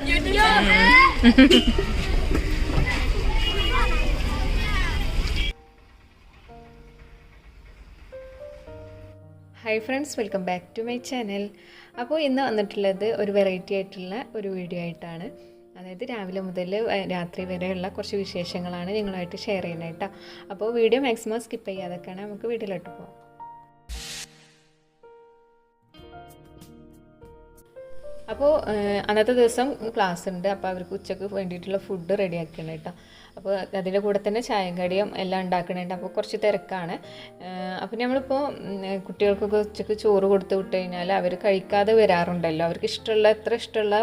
Hi friends, welcome back to my channel. അപ്പോൾ ഇന്ന് വന്നിട്ടുള്ളത് ഒരു വെറൈറ്റി ആയിട്ടുള്ള ഒരു വീഡിയോ ആയിട്ടാണ്. അതായത് രാവിലെ മുതൽ രാത്രി വരെയുള്ള കുറച്ച് വിശേഷങ്ങളാണ് നിങ്ങളുമായിട്ട് ഷെയർ ചെയ്യുന്നത്. അപ്പോൾ വീഡിയോ മാക്സിമം സ്കിപ്പ് ചെയ്യാതൊക്കെയാണ്. നമുക്ക് വീട്ടിലോട്ട് പോകാം. അപ്പോൾ അന്നത്തെ ദിവസം ക്ലാസ് ഉണ്ട്. അപ്പോൾ അവർക്ക് ഉച്ചക്ക് വേണ്ടിയിട്ടുള്ള ഫുഡ് റെഡിയാക്കണം കേട്ടോ. അപ്പോൾ അതിൻ്റെ കൂടെ തന്നെ ചായയും കടിയും എല്ലാം ഉണ്ടാക്കണുണ്ട്. അപ്പോൾ കുറച്ച് തിരക്കാണ്. അപ്പോൾ നമ്മളിപ്പോൾ കുട്ടികൾക്കൊക്കെ ഉച്ചക്ക് ചോറ് കൊടുത്ത് വിട്ട് കഴിഞ്ഞാൽ അവർ കഴിക്കാതെ വരാറുണ്ടല്ലോ. അവർക്ക് എത്ര ഇഷ്ടമുള്ള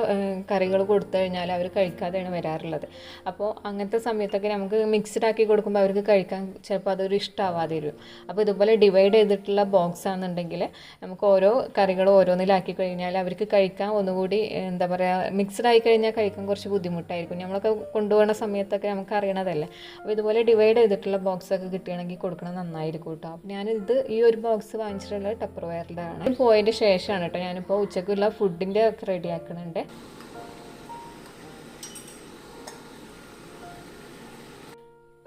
കറികൾ കൊടുത്തു കഴിഞ്ഞാൽ അവർ കഴിക്കാതെയാണ് വരാറുള്ളത്. അപ്പോൾ അങ്ങനത്തെ സമയത്തൊക്കെ നമുക്ക് മിക്സ്ഡ് ആക്കി കൊടുക്കുമ്പോൾ അവർക്ക് കഴിക്കാൻ ചിലപ്പോൾ അതൊരു ഇഷ്ടമാവാതെ വരും. അപ്പോൾ ഇതുപോലെ ഡിവൈഡ് ചെയ്തിട്ടുള്ള ബോക്സ് ആണെന്നുണ്ടെങ്കിൽ നമുക്ക് ഓരോ കറികൾ ഓരോന്നിലാക്കി കഴിഞ്ഞാൽ അവർക്ക് കഴിക്കാൻ ഒന്നുകൂടി എന്താ പറയുക, മിക്സ്ഡ് ആയി കഴിഞ്ഞാൽ കഴിക്കാൻ കുറച്ച് ബുദ്ധിമുട്ടായിരിക്കും. നമ്മളൊക്കെ കൊണ്ടുപോകുന്ന സമയത്തൊക്കെ നമുക്ക് അറിയണതല്ലേ. അപ്പോൾ ഇതുപോലെ ഡിവൈഡ് ചെയ്തിട്ടുള്ള ബോക്സൊക്കെ കിട്ടുകയാണെങ്കിൽ കൊടുക്കണം, നന്നായിരിക്കും കേട്ടോ. അപ്പോൾ ഞാനിത് ഈ ഒരു ബോക്സ് വാങ്ങിച്ചിട്ടുള്ളത് ടപ്പർവെയറിൻ്റെ ആണ്. പോയതിൻ്റെ ശേഷമാണ് കേട്ടോ ഞാനിപ്പോൾ ഉച്ചക്കുള്ള ഫുഡിൻ്റെ ഒക്കെ റെഡി ആക്കുന്നുണ്ട്.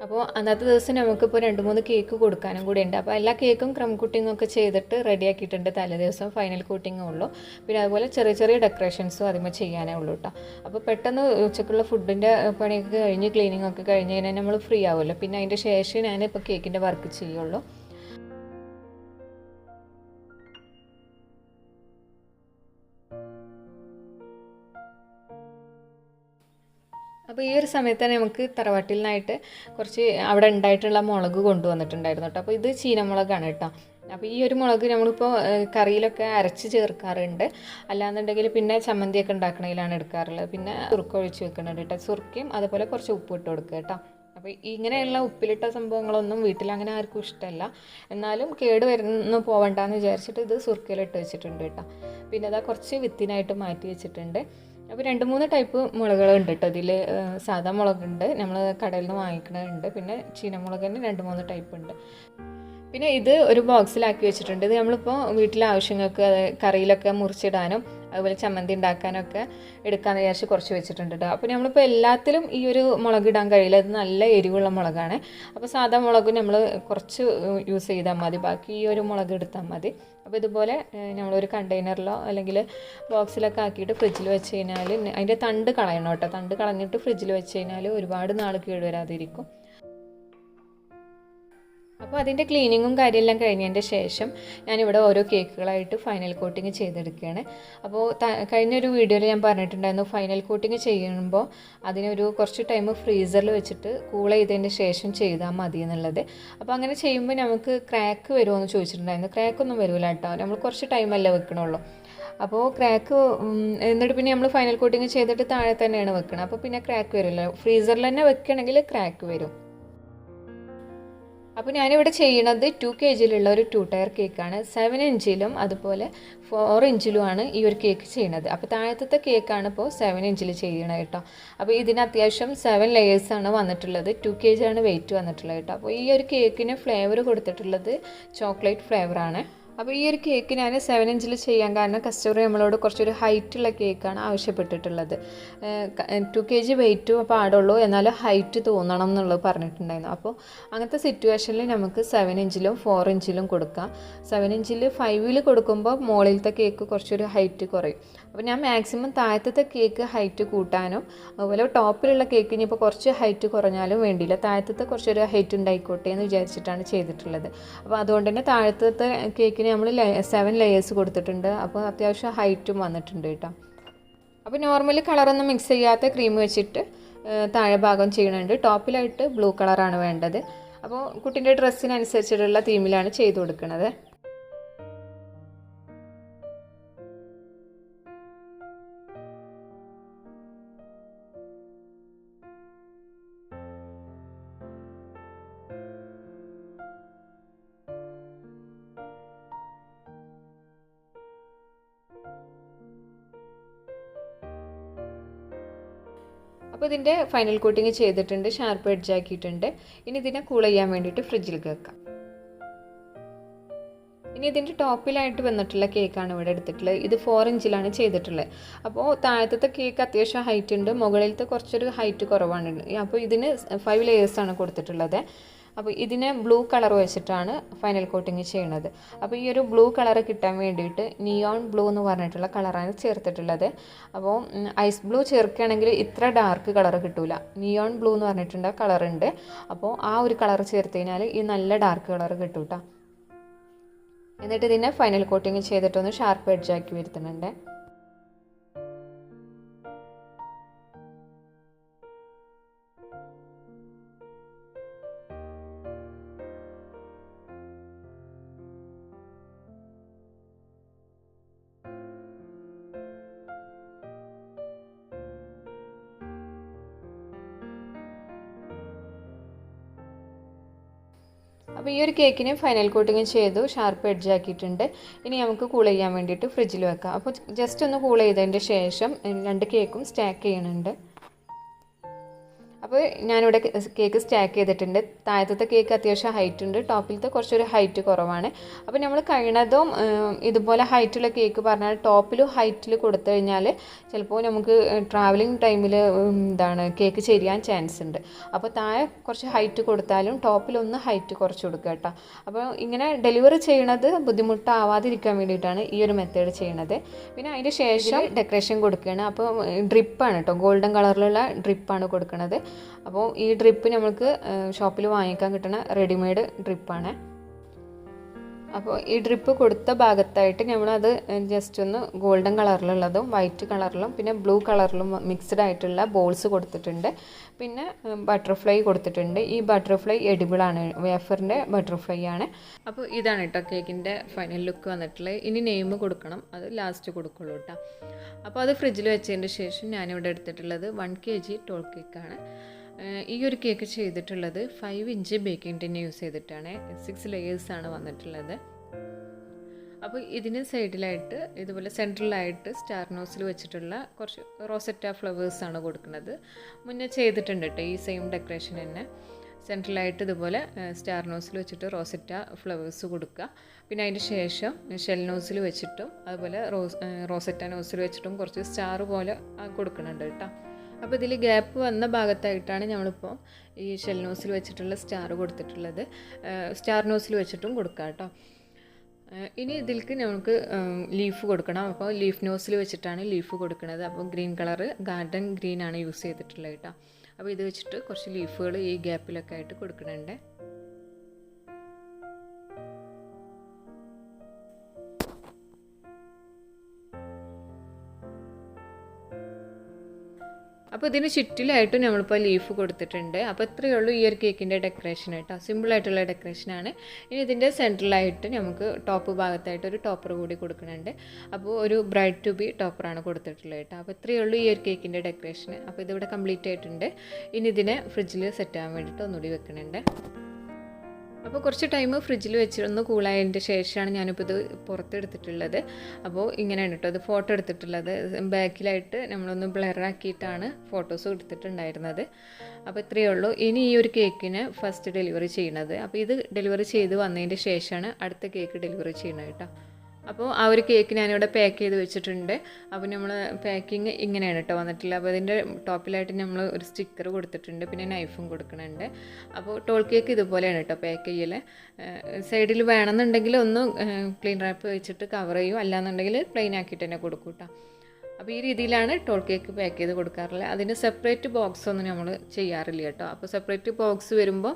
അപ്പോൾ അന്നത്തെ ദിവസം നമുക്കിപ്പോൾ 2-3 കേക്ക് കൊടുക്കാനും കൂടി ഉണ്ട്. അപ്പോൾ എല്ലാ കേക്കും ക്രം കുട്ടിങ്ങും ഒക്കെ ചെയ്തിട്ട് റെഡിയാക്കിയിട്ടുണ്ട്. തലേ ദിവസം ഫൈനൽ കോട്ടിങ്ങേ ഉള്ളൂ. പിന്നെ അതുപോലെ ചെറിയ ചെറിയ ഡെക്കറേഷൻസും അതിമേ ചെയ്യാനേ ഉള്ളൂ കേട്ടോ. അപ്പോൾ പെട്ടെന്ന് ഉച്ചക്കുള്ള ഫുഡിൻ്റെ പണിയൊക്കെ കഴിഞ്ഞ് ക്ലീനിങ് ഒക്കെ കഴിഞ്ഞ് കഴിഞ്ഞാൽ നമ്മൾ ഫ്രീ ആവുമല്ലോ. പിന്നെ അതിൻ്റെ ശേഷം ഞാനിപ്പോൾ കേക്കിൻ്റെ വർക്ക് ചെയ്യുള്ളൂ. അപ്പോൾ ഈ ഒരു സമയത്ത് തന്നെ നമുക്ക് തറവാട്ടിൽ നിന്നായിട്ട് കുറച്ച് അവിടെ ഉണ്ടായിട്ടുള്ള മുളക് കൊണ്ടുവന്നിട്ടുണ്ടായിരുന്നു കേട്ടോ. അപ്പോൾ ഇത് ചീനമുളകാണ് കേട്ടോ. അപ്പോൾ ഈ ഒരു മുളക് നമ്മളിപ്പോൾ കറിയിലൊക്കെ അരച്ച് ചേർക്കാറുണ്ട്. അല്ലാന്നുണ്ടെങ്കിൽ പിന്നെ ചമ്മന്തിയൊക്കെ ഉണ്ടാക്കണതിലാണ് എടുക്കാറുള്ളത്. പിന്നെ സുർക്ക ഒഴിച്ച് വെക്കുന്നുണ്ട് കേട്ടോ. സുർക്കയും അതുപോലെ കുറച്ച് ഉപ്പ് ഇട്ട് കൊടുക്കുക കേട്ടോ. അപ്പോൾ ഇങ്ങനെയുള്ള ഉപ്പിലിട്ട സംഭവങ്ങളൊന്നും വീട്ടിൽ അങ്ങനെ ആർക്കും ഇഷ്ടമല്ല. എന്നാലും കേട് വരുന്നു പോവണ്ടെന്ന് വിചാരിച്ചിട്ട് ഇത് സുർക്കയിലിട്ട് വെച്ചിട്ടുണ്ട് കേട്ടോ. പിന്നെ അതാ കുറച്ച് വിത്തിനായിട്ട് മാറ്റി വെച്ചിട്ടുണ്ട്. അപ്പോൾ 2-3 ടൈപ്പ് മുളകുകളുണ്ട് കേട്ടോ. ഇതിൽ സാധാ മുളകുണ്ട്, നമ്മൾ കടയിൽ നിന്ന് വാങ്ങിക്കണതുണ്ട്. പിന്നെ ചീനമുളകിന് 2-3 ടൈപ്പ് ഉണ്ട്. പിന്നെ ഇത് ഒരു ബോക്സിലാക്കി വെച്ചിട്ടുണ്ട്. ഇത് നമ്മളിപ്പോൾ വീട്ടിലെ ആവശ്യങ്ങൾക്ക് കറിയിലൊക്കെ മുറിച്ചിടാനും അതുപോലെ ചമ്മന്തി ഉണ്ടാക്കാനൊക്കെ എടുക്കാമെന്ന് വിചാരിച്ച് കുറച്ച് വെച്ചിട്ടുണ്ട് കേട്ടോ. അപ്പോൾ നമ്മളിപ്പോൾ എല്ലാത്തിലും ഈ ഒരു മുളക് ഇടാൻ കഴിയില്ല. ഇത് നല്ല എരിവുള്ള മുളകാണ്. അപ്പോൾ സാധാ മുളക് നമ്മൾ കുറച്ച് യൂസ് ചെയ്താൽ മതി, ബാക്കി ഈ ഒരു മുളക് എടുത്താൽ മതി. അപ്പോൾ ഇതുപോലെ നമ്മളൊരു കണ്ടെയ്നറിലോ അല്ലെങ്കിൽ ബോക്സിലൊക്കെ ആക്കിയിട്ട് ഫ്രിഡ്ജിൽ വെച്ച് കഴിഞ്ഞാൽ അതിൻ്റെ തണ്ട് കളയണം കേട്ടോ. തണ്ട് കളഞ്ഞിട്ട് ഫ്രിഡ്ജിൽ വെച്ച് കഴിഞ്ഞാൽ ഒരുപാട് നാൾ കേടുവരാതിരിക്കും. അപ്പോൾ അതിൻ്റെ ക്ലീനിങ്ങും കാര്യമെല്ലാം കഴിഞ്ഞതിൻ്റെ ശേഷം ഞാനിവിടെ ഓരോ കേക്കുകളായിട്ട് ഫൈനൽ കോട്ടിങ് ചെയ്തെടുക്കുകയാണ്. അപ്പോൾ കഴിഞ്ഞൊരു വീഡിയോയിൽ ഞാൻ പറഞ്ഞിട്ടുണ്ടായിരുന്നു, ഫൈനൽ കോട്ടിങ് ചെയ്യുമ്പോൾ അതിനൊരു കുറച്ച് ടൈം ഫ്രീസറിൽ വെച്ചിട്ട് കൂൾ ചെയ്തതിൻ്റെ ശേഷം ചെയ്താൽ മതി എന്നുള്ളത്. അപ്പോൾ അങ്ങനെ ചെയ്യുമ്പോൾ നമുക്ക് ക്രാക്ക് വരുമോ എന്ന് ചോദിച്ചിട്ടുണ്ടായിരുന്നു. ക്രാക്കൊന്നും വരില്ല കേട്ടോ, നമ്മൾ കുറച്ച് ടൈമല്ലേ വെക്കണുള്ളൂ. അപ്പോൾ ക്രാക്ക് എന്നിട്ട് പിന്നെ നമ്മൾ ഫൈനൽ കോട്ടിങ് ചെയ്തിട്ട് താഴെ തന്നെയാണ് വെക്കുന്നത്. അപ്പോൾ പിന്നെ ക്രാക്ക് വരില്ല. ഫ്രീസറിൽ തന്നെ വെക്കുകയാണെങ്കിൽ ക്രാക്ക് വരും. അപ്പോൾ ഞാനിവിടെ ചെയ്യണത് 2 kgയിലുള്ള ഒരു 2 ടയർ കേക്കാണ്. 7 ഇഞ്ചിലും അതുപോലെ 4 ഇഞ്ചിലുമാണ് ഈ ഒരു കേക്ക് ചെയ്യണത്. അപ്പോൾ താഴത്തെ കേക്കാണ് ഇപ്പോൾ 7 ഇഞ്ചിൽ ചെയ്യണത് കേട്ടോ. അപ്പോൾ ഇതിന് അത്യാവശ്യം 7 ലെയേഴ്സാണ് വന്നിട്ടുള്ളത്. 2 kg ആണ് വെയിറ്റ് വന്നിട്ടുള്ളത് കേട്ടോ. അപ്പോൾ ഈ ഒരു കേക്കിന് ഫ്ലേവർ കൊടുത്തിട്ടുള്ളത് ചോക്ലേറ്റ് ഫ്ലേവറാണ്. അപ്പോൾ ഈ ഒരു കേക്ക് ഞാൻ 7 ഇഞ്ചിൽ ചെയ്യാൻ കാരണം കസ്റ്റമർ നമ്മളോട് കുറച്ചൊരു ഹൈറ്റുള്ള കേക്കാണ് ആവശ്യപ്പെട്ടിട്ടുള്ളത്. 2 kg വെയിറ്റ് പാടുള്ളൂ, എന്നാലും ഹൈറ്റ് തോന്നണം എന്നുള്ളത് പറഞ്ഞിട്ടുണ്ടായിരുന്നു. അപ്പോൾ അങ്ങനത്തെ സിറ്റുവേഷനിൽ നമുക്ക് 7 ഇഞ്ചിലും 4 ഇഞ്ചിലും കൊടുക്കാം. 7 ഇഞ്ചിൽ 5ൽ കൊടുക്കുമ്പോൾ മുകളിലത്തെ കേക്ക് കുറച്ചൊരു ഹൈറ്റ് കുറയും. അപ്പോൾ ഞാൻ മാക്സിമം താഴത്തെ കേക്ക് ഹൈറ്റ് കൂട്ടാനും അതുപോലെ ടോപ്പിലുള്ള കേക്ക് ഇനിയിപ്പോൾ കുറച്ച് ഹൈറ്റ് കുറഞ്ഞാലും വേണ്ടിയില്ല, താഴത്തെ കുറച്ചൊരു ഹൈറ്റ് ഉണ്ടായിക്കോട്ടെ എന്ന് വിചാരിച്ചിട്ടാണ് ചെയ്തിട്ടുള്ളത്. അപ്പോൾ അതുകൊണ്ട് തന്നെ താഴത്തെ കേക്കിന് നമ്മൾ 7 ലെയേഴ്സ് കൊടുത്തിട്ടുണ്ട്. അപ്പോൾ അത്യാവശ്യം ഹൈറ്റും വന്നിട്ടുണ്ട് കേട്ടോ. അപ്പോൾ നോർമലി കളറൊന്നും മിക്സ് ചെയ്യാത്ത ക്രീം വെച്ചിട്ട് താഴെ ഭാഗം ചെയ്യണുണ്ട്. ടോപ്പിലായിട്ട് ബ്ലൂ കളറാണ് വേണ്ടത്. അപ്പോൾ കുട്ടീൻ്റെ ഡ്രസ്സിനനുസരിച്ചിട്ടുള്ള തീമിലാണ് ചെയ്ത് കൊടുക്കുന്നത്. അപ്പോൾ ഇതിൻ്റെ ഫൈനൽ കോട്ടിങ് ചെയ്തിട്ടുണ്ട്, ഷാർപ്പ് എഡ്ജ് ആക്കിയിട്ടുണ്ട്. ഇനി ഇതിനെ കൂൾ ചെയ്യാൻ വേണ്ടിയിട്ട് ഫ്രിഡ്ജിൽ വെക്കാം. ഇനി ഇതിൻ്റെ ടോപ്പിലായിട്ട് വന്നിട്ടുള്ള കേക്കാണ് ഇവിടെ എടുത്തിട്ടുള്ളത്. ഇത് 4 ഇഞ്ചിലാണ് ചെയ്തിട്ടുള്ളത്. അപ്പോൾ താഴത്തെ കേക്ക് അത്യാവശ്യം ഹൈറ്റ് ഉണ്ട്, മുകളിലത്തെ കുറച്ചൊരു ഹൈറ്റ് കുറവാണ്. അപ്പോൾ ഇതിന് 5 ലെയേഴ്സാണ് കൊടുത്തിട്ടുള്ളത്. അപ്പോൾ ഇതിനെ ബ്ലൂ കളർ വെച്ചിട്ടാണ് ഫൈനൽ കോട്ടിങ് ചെയ്യണത്. അപ്പോൾ ഈ ഒരു ബ്ലൂ കളർ കിട്ടാൻ വേണ്ടിയിട്ട് നിയോൺ ബ്ലൂ എന്ന് പറഞ്ഞിട്ടുള്ള കളറാണ് ചേർത്തിട്ടുള്ളത്. അപ്പോൾ ഐസ് ബ്ലൂ ചേർക്കുകയാണെങ്കിൽ ഇത്ര ഡാർക്ക് കളർ കിട്ടില്ല. നിയോൺ ബ്ലൂ എന്ന് പറഞ്ഞിട്ടുണ്ട് കളറുണ്ട്. അപ്പോൾ ആ ഒരു കളർ ചേർത്ത് കഴിഞ്ഞാൽ ഈ നല്ല ഡാർക്ക് കളർ കിട്ടും കേട്ടോ. എന്നിട്ട് ഇതിനെ ഫൈനൽ കോട്ടിങ് ചെയ്തിട്ടൊന്ന് ഷാർപ്പ് എഡ്ജാക്കി വരുത്തുന്നുണ്ട്. അപ്പോൾ ഈ ഒരു കേക്കിന് ഫൈനൽ കോട്ടിങ് ചെയ്തു ഷാർപ്പ് എഡ്ജ് ആക്കിയിട്ടുണ്ട്. ഇനി നമുക്ക് കൂൾ ചെയ്യാൻ വേണ്ടിയിട്ട് ഫ്രിഡ്ജിൽ വെക്കാം. അപ്പോൾ ജസ്റ്റ് ഒന്ന് കൂൾ ചെയ്തതിൻ്റെ ശേഷം 2 കേക്കും സ്റ്റാക്ക് ചെയ്യുന്നുണ്ട്. അപ്പോൾ ഞാനിവിടെ കേക്ക് സ്റ്റാക്ക് ചെയ്തിട്ടുണ്ട്. താഴത്തെ കേക്ക് അത്യാവശ്യം ഹൈറ്റ് ഉണ്ട്, ടോപ്പിലത്തെ കുറച്ചൊരു ഹൈറ്റ് കുറവാണ്. അപ്പോൾ നമ്മൾ കഴിയുന്നതും ഇതുപോലെ ഹൈറ്റുള്ള കേക്ക് പറഞ്ഞാൽ ടോപ്പിലും ഹൈറ്റിൽ കൊടുത്തു കഴിഞ്ഞാൽ ചിലപ്പോൾ നമുക്ക് ട്രാവലിംഗ് ടൈമിൽ കേക്ക് ചെരിയാൻ ചാൻസ് ഉണ്ട്. അപ്പോൾ താഴെ കുറച്ച് ഹൈറ്റ് കൊടുത്താലും ടോപ്പിലൊന്ന് ഹൈറ്റ് കുറച്ച് കൊടുക്കുക കേട്ടോ. അപ്പോൾ ഇങ്ങനെ ഡെലിവറി ചെയ്യണത് ബുദ്ധിമുട്ടാവാതിരിക്കാൻ വേണ്ടിയിട്ടാണ് ഈ ഒരു മെത്തേഡ് ചെയ്യണത്. പിന്നെ അതിൻ്റെ ശേഷം ഡെക്കറേഷൻ കൊടുക്കുകയാണ്. അപ്പോൾ ഡ്രിപ്പാണ് കേട്ടോ, ഗോൾഡൻ കളറിലുള്ള ഡ്രിപ്പാണ് കൊടുക്കുന്നത്. അപ്പോൾ ഈ ഡ്രിപ്പ് നമുക്ക് ഷോപ്പിൽ വാങ്ങിക്കാൻ കിട്ടുന്ന റെഡിമെയ്ഡ് ഡ്രിപ്പാണ്. അപ്പോൾ ഈ ഡ്രിപ്പ് കൊടുത്ത ഭാഗത്തായിട്ട് നമ്മളത് ജസ്റ്റ് ഒന്ന് ഗോൾഡൻ കളറിലുള്ളതും വൈറ്റ് കളറിലും പിന്നെ ബ്ലൂ കളറിലും മിക്സ്ഡ് ആയിട്ടുള്ള ബോൾസ് കൊടുത്തിട്ടുണ്ട്. പിന്നെ ബട്ടർഫ്ലൈ കൊടുത്തിട്ടുണ്ട്. ഈ ബട്ടർഫ്ലൈ എഡിബിളാണ്, വേഫറിൻ്റെ ബട്ടർഫ്ലൈ ആണ്. അപ്പോൾ ഇതാണ് കേട്ടോ കേക്കിൻ്റെ ഫൈനൽ ലുക്ക് വന്നിട്ടുള്ളത്. ഇനി നെയിം കൊടുക്കണം, അത് ലാസ്റ്റ് കൊടുക്കുള്ളൂ കേട്ടോ. അപ്പോൾ അത് ഫ്രിഡ്ജിൽ വെച്ചതിന് ശേഷം ഞാനിവിടെ എടുത്തിട്ടുള്ളത് 1 kg ടോൾ കേക്കാണ്. ഈ ഒരു കേക്ക് ചെയ്തിട്ടുള്ളത് 5 ഇഞ്ച് ബേക്കിംഗ് ടിൻ യൂസ് ചെയ്തിട്ടാണ്. 6 ലെയേഴ്സാണ് വന്നിട്ടുള്ളത്. അപ്പോൾ ഇതിന് സൈഡിലായിട്ട് ഇതുപോലെ സെൻട്രലായിട്ട് സ്റ്റാർ നോസിൽ വെച്ചിട്ടുള്ള കുറച്ച് റോസറ്റ ഫ്ലവേഴ്സാണ് കൊടുക്കുന്നത്. മുന്നേ ചെയ്തിട്ടുണ്ട് കേട്ടോ ഈ സെയിം ഡെക്കറേഷൻ തന്നെ. സെൻട്രലായിട്ട് ഇതുപോലെ സ്റ്റാർ നോസിൽ വെച്ചിട്ട് റോസറ്റ ഫ്ലവേഴ്സ് കൊടുക്കുക. പിന്നെ അതിന് ശേഷം ഷെൽ നോസിൽ വെച്ചിട്ടും അതുപോലെ റോസറ്റ നോസിൽ വെച്ചിട്ടും കുറച്ച് സ്റ്റാർ പോലെ കൊടുക്കുന്നുണ്ട് കേട്ടോ. അപ്പോൾ ഇതിൽ ഗ്യാപ്പ് വന്ന ഭാഗത്തായിട്ടാണ് നമ്മളിപ്പോൾ ഈ ഷെൽ നോസിൽ വെച്ചിട്ടുള്ള സ്റ്റാർ കൊടുത്തിട്ടുള്ളത്. സ്റ്റാർ നോസിൽ വെച്ചിട്ടും കൊടുക്കാം കേട്ടോ. ഇനി ഇതിലേക്ക് നമുക്ക് ലീഫ് കൊടുക്കണം. അപ്പോൾ ലീഫ് നോസിൽ വെച്ചിട്ടാണ് ലീഫ് കൊടുക്കുന്നത്. അപ്പോൾ ഗ്രീൻ കളറ് ഗാർഡൻ ഗ്രീനാണ് യൂസ് ചെയ്തിട്ടുള്ളത് കേട്ടോ. അപ്പോൾ ഇത് വെച്ചിട്ട് കുറച്ച് ലീഫുകൾ ഈ ഗ്യാപ്പിലൊക്കെ ആയിട്ട് കൊടുക്കുന്നുണ്ട്. അപ്പോൾ ഇതിന് ചുറ്റിലായിട്ടും നമ്മളിപ്പോൾ ലീഫ് കൊടുത്തിട്ടുണ്ട്. അപ്പോൾ ഇത്രയേ ഉള്ളൂ ഈ ഒരു കേക്കിൻ്റെ ഡെക്കറേഷൻ കേട്ടോ. സിമ്പിളായിട്ടുള്ള ഡെക്കറേഷനാണ്. ഇനി ഇതിൻ്റെ സെൻട്രലായിട്ട് നമുക്ക് ടോപ്പ് ഭാഗത്തായിട്ട് ഒരു ടോപ്പർ കൂടി കൊടുക്കുന്നുണ്ട്. അപ്പോൾ ഒരു ബ്രൈഡ് ടു ബി ടോപ്പറാണ് കൊടുത്തിട്ടുള്ളത് കേട്ടോ. അപ്പോൾ ഇത്രയേ ഉള്ളൂ ഈ ഒരു കേക്കിൻ്റെ ഡെക്കറേഷൻ. അപ്പോൾ ഇതിവിടെ കംപ്ലീറ്റ് ആയിട്ടുണ്ട്. ഇനി ഇതിനെ ഫ്രിഡ്ജിൽ സെറ്റ് ആവാൻ വേണ്ടിയിട്ട് ഒന്നുകൂടി വെക്കുന്നുണ്ട്. അപ്പോൾ കുറച്ച് ടൈം ഫ്രിഡ്ജിൽ വെച്ചിരുന്ന് കൂളായതിൻ്റെ ശേഷമാണ് ഞാനിപ്പോൾ ഇത് പുറത്തെടുത്തിട്ടുള്ളത്. അപ്പോൾ ഇങ്ങനെയാണ് കേട്ടോ ഇത് ഫോട്ടോ എടുത്തിട്ടുള്ളത്. ബാക്കിലായിട്ട് നമ്മളൊന്ന് ബ്ലറാക്കിയിട്ടാണ് ഫോട്ടോസ് എടുത്തിട്ടുണ്ടായിരുന്നത്. അപ്പോൾ ഇത്രയേ ഉള്ളൂ. ഇനി ഈ ഒരു കേക്കിന് ഫസ്റ്റ് ഡെലിവറി ചെയ്യണത്. അപ്പോൾ ഇത് ഡെലിവറി ചെയ്ത് വന്നതിൻ്റെ ശേഷമാണ് അടുത്ത കേക്ക് ഡെലിവറി ചെയ്യണത് കേട്ടോ. അപ്പോൾ ആ ഒരു കേക്ക് ഞാനിവിടെ പാക്ക് ചെയ്ത് വെച്ചിട്ടുണ്ട്. അപ്പോൾ നമ്മൾ പാക്കിങ് ഇങ്ങനെയാണ് കേട്ടോ വന്നിട്ടുള്ളത്. അപ്പോൾ അതിൻ്റെ ടോപ്പിലായിട്ട് നമ്മൾ ഒരു സ്റ്റിക്കർ കൊടുത്തിട്ടുണ്ട്, പിന്നെ നൈഫും കൊടുക്കുന്നുണ്ട്. അപ്പോൾ ടോൾ കേക്ക് ഇതുപോലെയാണ് കേട്ടോ പാക്ക് ചെയ്യൽ. സൈഡിൽ വേണമെന്നുണ്ടെങ്കിൽ ഒന്ന് ക്ലീൻ റാപ്പ് വെച്ചിട്ട് കവർ ചെയ്യും, അല്ലാന്നുണ്ടെങ്കിൽ പ്ലെയിൻ ആക്കിയിട്ട് തന്നെ കൊടുക്കും കേട്ടോ. അപ്പോൾ ഈ രീതിയിലാണ് ടോൾ കേക്ക് പാക്ക് ചെയ്ത് കൊടുക്കാറുള്ളത്. അതിന് സെപ്പറേറ്റ് ബോക്സ് ഒന്നും നമ്മൾ ചെയ്യാറില്ല കേട്ടോ. അപ്പോൾ സെപ്പറേറ്റ് ബോക്സ് വരുമ്പോൾ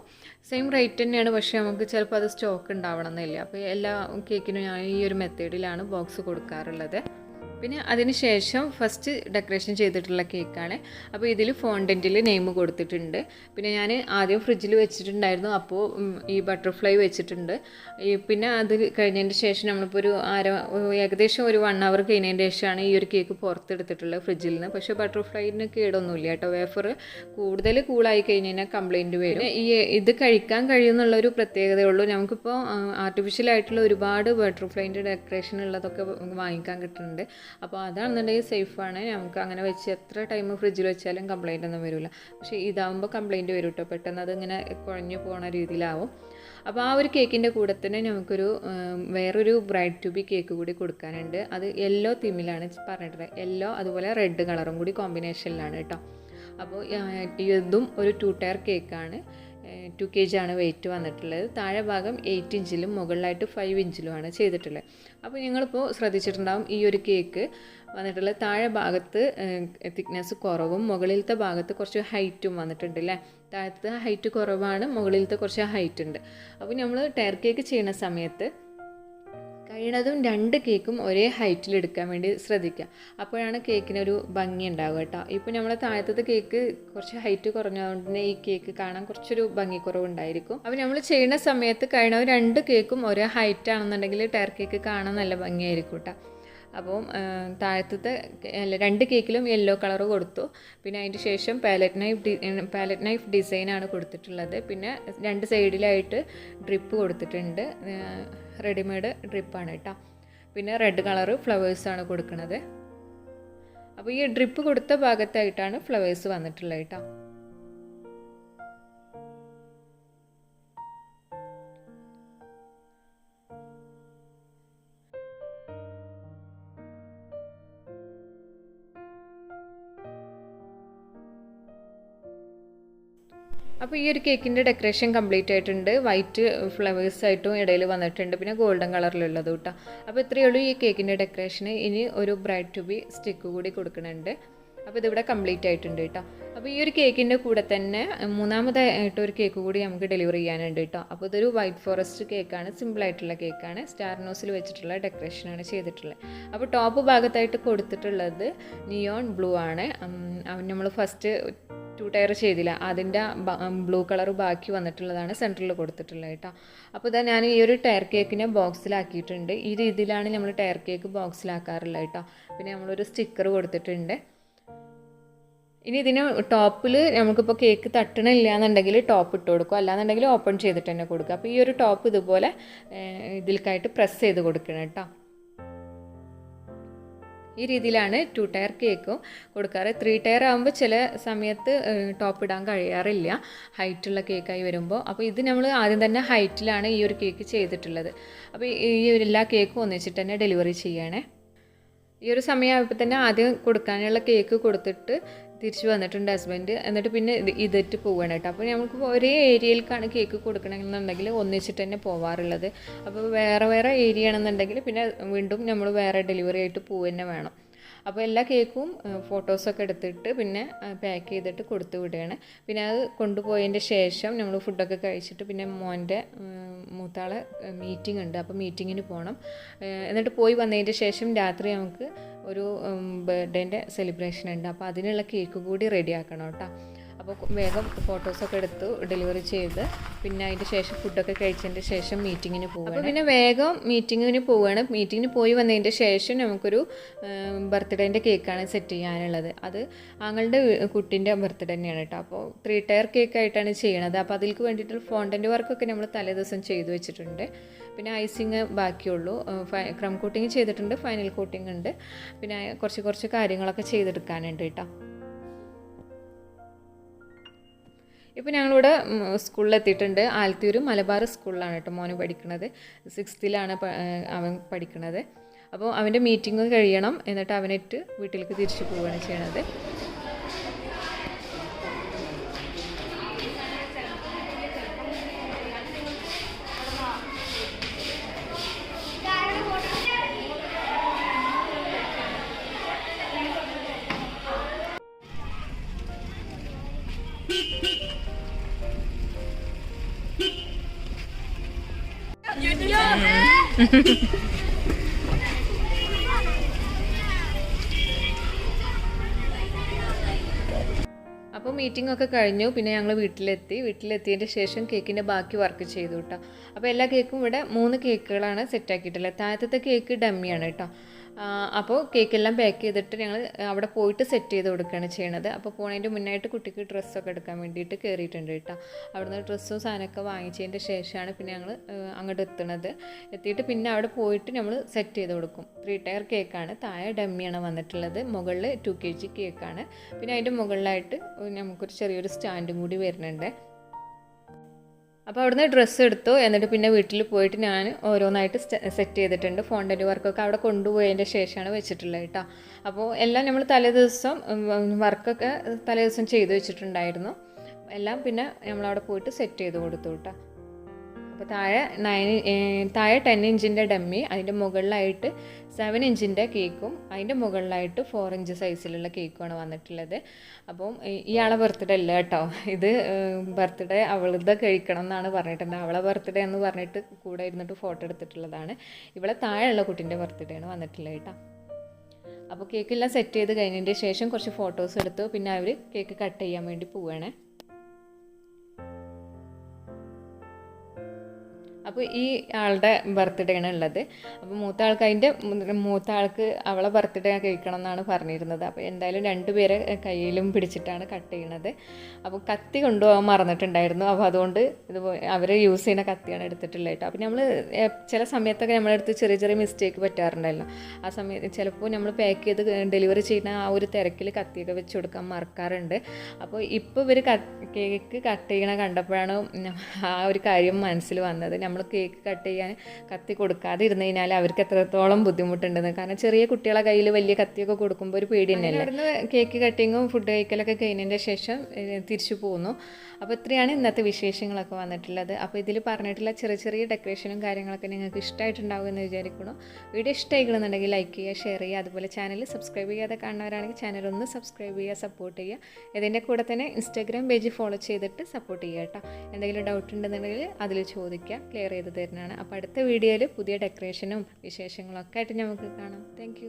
സെയിം റേറ്റ് തന്നെയാണ്, പക്ഷേ നമുക്ക് ചിലപ്പോൾ അത് സ്റ്റോക്ക് ഉണ്ടാവണം എന്നില്ല. അപ്പോൾ എല്ലാ കേക്കിനും ഞാൻ ഈ ഒരു മെത്തേഡിലാണ് ബോക്സ് കൊടുക്കാറുള്ളത്. പിന്നെ അതിന് ശേഷം ഫസ്റ്റ് ഡെക്കറേഷൻ ചെയ്തിട്ടുള്ള കേക്കാണ്. അപ്പോൾ ഇതിൽ ഫോണ്ടൻറ്റിൽ നെയിം കൊടുത്തിട്ടുണ്ട്. പിന്നെ ഞാൻ ആദ്യം ഫ്രിഡ്ജിൽ വെച്ചിട്ടുണ്ടായിരുന്നു, അപ്പോൾ ഈ ബട്ടർഫ്ലൈ വെച്ചിട്ടുണ്ട്. പിന്നെ അത് കഴിഞ്ഞതിന് ശേഷം നമ്മളിപ്പോൾ ഏകദേശം ഒരു 1 hour കഴിഞ്ഞതിന് ശേഷമാണ് ഈ ഒരു കേക്ക് പുറത്തെടുത്തിട്ടുള്ളത് ഫ്രിഡ്ജിൽ നിന്ന്. പക്ഷേ ബട്ടർഫ്ലൈന് കേടൊന്നുമില്ല കേട്ടോ. വേഫർ കൂടുതൽ കൂളായി കഴിഞ്ഞ് കഴിഞ്ഞാൽ കംപ്ലയിൻറ്റ് വരും. ഇത് കഴിക്കാൻ കഴിയുമെന്നുള്ളൊരു പ്രത്യേകതയുള്ളൂ. നമുക്കിപ്പോൾ ആർട്ടിഫിഷ്യലായിട്ടുള്ള ഒരുപാട് ബട്ടർഫ്ലൈൻ്റെ ഡെക്കറേഷൻ ഉള്ളതൊക്കെ വാങ്ങിക്കാൻ കിട്ടുന്നുണ്ട്. അപ്പോൾ അതാണെന്നുണ്ടെങ്കിൽ സേഫാണ്. നമുക്ക് അങ്ങനെ വെച്ച് എത്ര ടൈം ഫ്രിഡ്ജിൽ വെച്ചാലും കംപ്ലയിൻ്റ് ഒന്നും വരില്ല. പക്ഷേ ഇതാകുമ്പോൾ കംപ്ലയിൻറ്റ് വരും കേട്ടോ. പെട്ടെന്ന് അതിങ്ങനെ കുഴഞ്ഞു പോകുന്ന രീതിയിലാവും. അപ്പോൾ ആ ഒരു കേക്കിൻ്റെ കൂടെ തന്നെ നമുക്കൊരു വേറൊരു ബ്രൈഡ് ടു ബി കേക്ക് കൂടി കൊടുക്കാനുണ്ട്. അത് യെല്ലോ തീമിലാണ് പറഞ്ഞിട്ടുള്ളത്. യെല്ലോ അതുപോലെ റെഡ് കളറും കൂടി കോമ്പിനേഷനിലാണ് കേട്ടോ. അപ്പോൾ ഇതും ഒരു 2 ടയർ കേക്കാണ്. 2 kg ആണ് വെയിറ്റ് വന്നിട്ടുള്ളത്. താഴെ ഭാഗം 8 ഇഞ്ചിലും മുകളിലായിട്ട് 5 ഇഞ്ചിലുമാണ് ചെയ്തിട്ടുള്ളത്. അപ്പോൾ നിങ്ങളിപ്പോൾ ശ്രദ്ധിച്ചിട്ടുണ്ടാകും ഈ ഒരു കേക്ക് വന്നിട്ടുള്ളത് താഴെ ഭാഗത്ത് തിക്നെസ് കുറവും മുകളിലത്തെ ഭാഗത്ത് കുറച്ച് ഹൈറ്റും വന്നിട്ടുണ്ട് അല്ലേ. താഴത്തെ ഹൈറ്റ് കുറവാണ്, മുകളിലത്തെ കുറച്ച് ഹൈറ്റ് ഉണ്ട്. അപ്പോൾ നമ്മൾ ടയർ കേക്ക് ചെയ്യുന്ന സമയത്ത് കഴിയുന്നതും 2 കേക്കും ഒരേ ഹൈറ്റിൽ എടുക്കാൻ വേണ്ടി ശ്രദ്ധിക്കുക. അപ്പോഴാണ് കേക്കിനൊരു ഭംഗി ഉണ്ടാവുക കേട്ടോ. ഇപ്പോൾ നമ്മൾ താഴത്തെ കേക്ക് കുറച്ച് ഹൈറ്റ് കുറഞ്ഞതുകൊണ്ട് തന്നെ ഈ കേക്ക് കാണാൻ കുറച്ചൊരു ഭംഗി കുറവുണ്ടായിരിക്കും. അപ്പോൾ നമ്മൾ ചെയ്യുന്ന സമയത്ത് കഴിയുന്നതും 2 കേക്കും ഒരേ ഹൈറ്റ് ആണെന്നുണ്ടെങ്കിൽ ടയർ കേക്ക് കാണാൻ നല്ല ഭംഗിയായിരിക്കും കേട്ടോ. അപ്പം താഴത്തെ 2 കേക്കിലും യെല്ലോ കളർ കൊടുത്തു. പിന്നെ അതിൻ്റെ ശേഷം പാലറ്റ് നൈഫ് ഡിസൈനാണ് കൊടുത്തിട്ടുള്ളത്. പിന്നെ 2 സൈഡിലായിട്ട് ഡ്രിപ്പ് കൊടുത്തിട്ടുണ്ട്. റെഡിമെയ്ഡ് ഡ്രിപ്പാണ് കേട്ടോ. പിന്നെ റെഡ് കളറ് ഫ്ലവേഴ്സാണ് കൊടുക്കുന്നത്. അപ്പോൾ ഈ ഡ്രിപ്പ് കൊടുത്ത ഭാഗത്തായിട്ടാണ് ഫ്ലവേഴ്സ് വന്നിട്ടുള്ളത് കേട്ടോ. അപ്പോൾ ഈ ഒരു കേക്കിൻ്റെ ഡെക്കറേഷൻ കംപ്ലീറ്റ് ആയിട്ടുണ്ട്. വൈറ്റ് ഫ്ലവേഴ്സായിട്ടും ഇടയിൽ വന്നിട്ടുണ്ട്, പിന്നെ ഗോൾഡൻ കളറിലുള്ളത് കേട്ടോ. അപ്പോൾ ഇത്രയേ ഉള്ളൂ ഈ കേക്കിൻ്റെ ഡെക്കറേഷന്. ഇനി ഒരു ബ്രൈഡ് ടു ബി സ്റ്റിക്ക് കൂടി കൊടുക്കുന്നുണ്ട്. അപ്പോൾ ഇതിവിടെ കംപ്ലീറ്റ് ആയിട്ടുണ്ട് കേട്ടോ. അപ്പോൾ ഈ ഒരു കേക്കിൻ്റെ കൂടെ തന്നെ മൂന്നാമതായിട്ട് ഒരു കേക്ക് കൂടി നമുക്ക് ഡെലിവറി ചെയ്യാനുണ്ട് കേട്ടോ. അപ്പോൾ ഇതൊരു വൈറ്റ് ഫോറസ്റ്റ് കേക്കാണ്, സിമ്പിളായിട്ടുള്ള കേക്കാണ്. സ്റ്റാർ നോസിൽ വെച്ചിട്ടുള്ള ഡെക്കറേഷനാണ് ചെയ്തിട്ടുള്ളത്. അപ്പോൾ ടോപ്പ് ഭാഗത്തായിട്ട് കൊടുത്തിട്ടുള്ളത് നിയോൺ ബ്ലൂ ആണ്. നമ്മൾ ഫസ്റ്റ് 2 ടയർ ചെയ്തില്ല, അതിൻ്റെ ബ്ലൂ കളർ ബാക്കി വന്നിട്ടുള്ളതാണ് സെൻറ്ററിൽ കൊടുത്തിട്ടുള്ളത് കേട്ടോ. അപ്പോൾ ഇതാ ഞാൻ ഈ ഒരു ടയർ കേക്കിനെ ബോക്സിലാക്കിയിട്ടുണ്ട്. ഈ രീതിയിലാണ് നമ്മൾ ടയർ കേക്ക് ബോക്സിലാക്കാറുള്ളത് കേട്ടോ. പിന്നെ നമ്മളൊരു സ്റ്റിക്കർ കൊടുത്തിട്ടുണ്ട്. ഇനി ഇതിന് ടോപ്പിൽ നമുക്കിപ്പോൾ കേക്ക് തട്ടണില്ല എന്നുണ്ടെങ്കിൽ ടോപ്പ് ഇട്ട് കൊടുക്കുക, അല്ലാന്നുണ്ടെങ്കിൽ ഓപ്പൺ ചെയ്തിട്ട് തന്നെ കൊടുക്കുക. അപ്പോൾ ഈ ഒരു ടോപ്പ് ഇതുപോലെ ഇതിലേക്കായിട്ട് പ്രസ് ചെയ്ത് കൊടുക്കണം കേട്ടോ. ഈ രീതിയിലാണ് 2 ടയർ കേക്കും കൊടുക്കാറ്. 3 ടയർ ആകുമ്പോൾ ചില സമയത്ത് ടോപ്പ് ഇടാൻ കഴിയാറില്ല ഹൈറ്റുള്ള കേക്കായി വരുമ്പോൾ. അപ്പോൾ ഇത് നമ്മൾ ആദ്യം തന്നെ ഹൈറ്റിലാണ് ഈ ഒരു കേക്ക് ചെയ്തിട്ടുള്ളത്. അപ്പോൾ ഈ എല്ലാ കേക്കും ഒന്നിച്ചിട്ട് തന്നെ ഡെലിവറി ചെയ്യണേ. ഈ ഒരു സമയമായപ്പോൾ തന്നെ ആദ്യം കൊടുക്കാനുള്ള കേക്ക് കൊടുത്തിട്ട് തിരിച്ച് വന്നിട്ടുണ്ട് ഹസ്ബൻഡ്. എന്നിട്ട് പിന്നെ ഇതിട്ട് പോവുകയാണ് കേട്ടോ. അപ്പോൾ നമുക്ക് ഒരേ ഏരിയയിലേക്കാണ് കേക്ക് കൊടുക്കണമെന്നുണ്ടെങ്കിൽ ഒന്നിച്ചിട്ട് തന്നെ പോവാറുള്ളത്. അപ്പോൾ വേറെ വേറെ ഏരിയ ആണെന്നുണ്ടെങ്കിൽ പിന്നെ വീണ്ടും നമ്മൾ വേറെ ഡെലിവറി ആയിട്ട് പോവുക തന്നെ വേണം. അപ്പോൾ എല്ലാ കേക്കും ഫോട്ടോസൊക്കെ എടുത്തിട്ട് പിന്നെ പാക്ക് ചെയ്തിട്ട് കൊടുത്തു വിടുകയാണ്. പിന്നെ അത് കൊണ്ടുപോയതിൻ്റെ ശേഷം നമ്മൾ ഫുഡൊക്കെ കഴിച്ചിട്ട് പിന്നെ മോൻ്റെ മൂത്താളെ മീറ്റിംഗ് ഉണ്ട്, അപ്പോൾ മീറ്റിങ്ങിന് പോകണം. എന്നിട്ട് പോയി വന്നതിൻ്റെ ശേഷം രാത്രി നമുക്ക് ഒരു ബർത്ത്ഡേൻ്റെ സെലിബ്രേഷൻ ഉണ്ട്. അപ്പോൾ അതിനുള്ള കേക്ക് കൂടി റെഡി ആക്കണം കേട്ടോ. അപ്പോൾ വേഗം ഫോട്ടോസൊക്കെ എടുത്തു ഡെലിവറി ചെയ്ത് പിന്നെ അതിൻ്റെ ശേഷം ഫുഡൊക്കെ കഴിച്ചതിൻ്റെ ശേഷം മീറ്റിങ്ങിന് പോവുകയാണ്. അപ്പോൾ പിന്നെ വേഗം മീറ്റിങ്ങിന് പോവുകയാണ്. മീറ്റിങ്ങിന് പോയി വന്നതിൻ്റെ ശേഷം നമുക്കൊരു ബർത്ത്ഡേൻ്റെ കേക്കാണ് സെറ്റ് ചെയ്യാനുള്ളത്. അത് ആങ്ങളുടെ കുട്ടീൻ്റെ ബർത്ത്ഡേ തന്നെയാണ് കേട്ടോ. അപ്പോൾ 3 ടയർ കേക്കായിട്ടാണ് ചെയ്യണത്. അപ്പോൾ അതിലേക്ക് വേണ്ടിയിട്ട് ഫോണ്ടൻ്റ് വർക്കൊക്കെ നമ്മൾ തലേ ദിവസം ചെയ്തു വെച്ചിട്ടുണ്ട്. പിന്നെ ഐസിങ് ബാക്കിയുള്ളൂ. ക്രം കോട്ടിങ് ചെയ്തിട്ടുണ്ട്, ഫൈനൽ കോട്ടിങ് ഉണ്ട്, പിന്നെ കുറച്ച് കാര്യങ്ങളൊക്കെ ചെയ്തെടുക്കാനുണ്ട് കേട്ടോ. ഇപ്പോൾ ഞങ്ങളിവിടെ സ്കൂളിലെത്തിയിട്ടുണ്ട്. ആലത്തൂർ മലബാർ സ്കൂളിലാണ് കേട്ടോ മോന് പഠിക്കുന്നത്. 6th അവൻ പഠിക്കുന്നത്. അപ്പോൾ അവൻ്റെ മീറ്റിംഗ് കഴിയണം, എന്നിട്ട് അവനിട്ട് വീട്ടിലേക്ക് തിരിച്ചു പോവുകയാണ് ചെയ്യണത്. അപ്പോൾ മീറ്റിംഗ് ഒക്കെ കഴിഞ്ഞു. പിന്നെ ഞങ്ങൾ വീട്ടിലെത്തിയതിൻ്റെ ശേഷം കേക്കിൻ്റെ ബാക്കി വർക്ക് ചെയ്തു കേട്ടോ. അപ്പോൾ എല്ലാ കേക്കും ഇവിടെ 3 കേക്കുകളാണ് സെറ്റാക്കിയിട്ടുള്ളത്. താഴത്തെ കേക്ക് ഡമ്മിയാണ് കേട്ടോ. അപ്പോൾ കേക്കെല്ലാം പാക്ക് ചെയ്തിട്ട് ഞങ്ങൾ അവിടെ പോയിട്ട് സെറ്റ് ചെയ്ത് കൊടുക്കുകയാണ് ചെയ്യണത്. അപ്പോൾ പോണതിൻ്റെ മുന്നായിട്ട് കുട്ടിക്ക് ഡ്രസ്സൊക്കെ എടുക്കാൻ വേണ്ടിയിട്ട് കയറിയിട്ടുണ്ട് കേട്ടോ. അവിടുന്ന് ഡ്രസ്സും സാധനമൊക്കെ വാങ്ങിച്ചതിൻ്റെ ശേഷമാണ് പിന്നെ ഞങ്ങൾ അങ്ങോട്ട് എത്തിയിട്ട് പിന്നെ അവിടെ പോയിട്ട് നമ്മൾ സെറ്റ് ചെയ്ത് കൊടുക്കും. 3 ടയർ കേക്കാണ്. താഴെ ഡമ്മിയാണ് വന്നിട്ടുള്ളത്. മുകളിൽ 2 kg കേക്കാണ്. പിന്നെ അതിൻ്റെ മുകളിലായിട്ട് നമുക്കൊരു ചെറിയൊരു സ്റ്റാൻഡും കൂടി വരുന്നുണ്ട്. അപ്പോൾ അവിടുന്ന് ഡ്രസ്സ് എടുത്തു. എന്നിട്ട് പിന്നെ വീട്ടിൽ പോയിട്ട് ഞാൻ ഓരോന്നായിട്ട് സെറ്റ് ചെയ്തിട്ടുണ്ട്. ഫോണ്ടൻറ്റ് വർക്കൊക്കെ അവിടെ കൊണ്ടുപോയതിൻ്റെ ശേഷമാണ് വെച്ചിട്ടുള്ളത് കേട്ടോ. അപ്പോൾ എല്ലാം നമ്മൾ തലേദിവസം വർക്കൊക്കെ തലേദിവസം ചെയ്ത് വെച്ചിട്ടുണ്ടായിരുന്നു. എല്ലാം പിന്നെ നമ്മളവിടെ പോയിട്ട് സെറ്റ് ചെയ്ത് കൊടുത്തു കേട്ടോ. അപ്പോൾ താഴെ 10 ഇഞ്ചിൻ്റെ ഡമ്മി, അതിൻ്റെ മുകളിലായിട്ട് 7 ഇഞ്ചിൻ്റെ കേക്കും, അതിൻ്റെ മുകളിലായിട്ട് 4 ഇഞ്ച് സൈസിലുള്ള കേക്കുമാണ് വന്നിട്ടുള്ളത്. അപ്പം ഇയാളെ ബർത്ത്ഡേ അല്ല കേട്ടോ, ഇത് ബർത്ത്ഡേ അവളുടെ കഴിക്കണം എന്നാണ് പറഞ്ഞിട്ടുണ്ട്. അവളെ ബർത്ത്ഡേ എന്ന് പറഞ്ഞിട്ട് കൂടെ ഇരുന്നിട്ട് ഫോട്ടോ എടുത്തിട്ടുള്ളതാണ്. ഇവിടെ താഴെയുള്ള കുട്ടീൻ്റെ ബർത്ത്ഡേ ആണ് വന്നിട്ടുള്ളത് കേട്ടോ. അപ്പോൾ കേക്കെല്ലാം സെറ്റ് ചെയ്ത് കഴിഞ്ഞതിൻ്റെ ശേഷം കുറച്ച് ഫോട്ടോസ് എടുത്തു. പിന്നെ അവർ കേക്ക് കട്ട് ചെയ്യാൻ വേണ്ടി പോവുകയാണ്. അപ്പോൾ ഈ ആളുടെ ബർത്ത്ഡേ ആണ് ഉള്ളത്. അപ്പോൾ മൂത്ത ആൾക്ക് അവളെ ബർത്ത്ഡേ കഴിക്കണം എന്നാണ് പറഞ്ഞിരുന്നത്. അപ്പോൾ എന്തായാലും 2 പേരെ കയ്യിലും പിടിച്ചിട്ടാണ് കട്ട് ചെയ്യണത്. അപ്പോൾ കത്തി കൊണ്ടുപോകാൻ മറന്നിട്ടുണ്ടായിരുന്നു. അപ്പോൾ അതുകൊണ്ട് അവർ യൂസ് ചെയ്യുന്ന കത്തിയാണ് എടുത്തിട്ടുള്ളത് കേട്ടോ. അപ്പോൾ നമ്മൾ ചില സമയത്തൊക്കെ നമ്മളെടുത്ത് ചെറിയ ചെറിയ മിസ്റ്റേക്ക് പറ്റാറുണ്ടല്ലോ. ആ സമയത്ത് ചിലപ്പോൾ നമ്മൾ പാക്ക് ചെയ്ത് ഡെലിവറി ചെയ്യുന്ന ആ ഒരു തിരക്കിൽ കത്തിയൊക്കെ വെച്ച് കൊടുക്കാൻ മറക്കാറുണ്ട്. അപ്പോൾ ഇപ്പോൾ ഇവർ കേക്ക് കട്ട് ചെയ്യണ കണ്ടപ്പോഴാണ് ആ ഒരു കാര്യം മനസ്സിൽ വന്നത്. നമ്മൾ കേക്ക് കട്ട് ചെയ്യാൻ കത്തി കൊടുക്കാതെ ഇരുന്ന് കഴിഞ്ഞാൽ അവർക്ക് എത്രത്തോളം ബുദ്ധിമുട്ടുണ്ടെന്ന്. കാരണം ചെറിയ കുട്ടികളെ കയ്യിൽ വലിയ കത്തിയൊക്കെ കൊടുക്കുമ്പോൾ ഒരു പേടി തന്നെയല്ലേ. അവിടുന്ന് കേക്ക് കട്ടിങ്ങും ഫുഡ് കഴിക്കലൊക്കെ കഴിഞ്ഞതിൻ്റെ ശേഷം തിരിച്ചു പോന്നു. അപ്പോൾ ഇത്രയാണ് ഇന്നത്തെ വിശേഷങ്ങളൊക്കെ വന്നിട്ടുള്ളത്. അപ്പോൾ ഇതിൽ പറഞ്ഞിട്ടുള്ള ചെറിയ ചെറിയ ഡെക്കറേഷനും കാര്യങ്ങളൊക്കെ നിങ്ങൾക്ക് ഇഷ്ടമായിട്ടുണ്ടാകുമെന്ന് വിചാരിക്കുന്നു. വീഡിയോ ഇഷ്ടമായിക്കണമെന്നുണ്ടെങ്കിൽ ലൈക്ക് ചെയ്യുക, ഷെയർ ചെയ്യുക. അതുപോലെ ചാനൽ സബ്സ്ക്രൈബ് ചെയ്യാതെ കാണുന്നവരാണെങ്കിൽ ചാനൽ ഒന്ന് സബ്സ്ക്രൈബ് ചെയ്യുക, സപ്പോർട്ട് ചെയ്യുക. ഇതിൻ്റെ കൂടെ തന്നെ ഇൻസ്റ്റാഗ്രാം പേജ് ഫോളോ ചെയ്തിട്ട് സപ്പോർട്ട് ചെയ്യുക കേട്ടോ. എന്തെങ്കിലും ഡൗട്ട് ഉണ്ടെന്നുണ്ടെങ്കിൽ അതിൽ ചോദിക്കുക, ക്ലിയർ ചെയ്ത് തരുന്നതാണ്. അപ്പോൾ അടുത്ത വീഡിയോയിൽ പുതിയ ഡെക്കറേഷനും വിശേഷങ്ങളും ഒക്കെ ആയിട്ട് നമുക്ക് കാണാം. താങ്ക്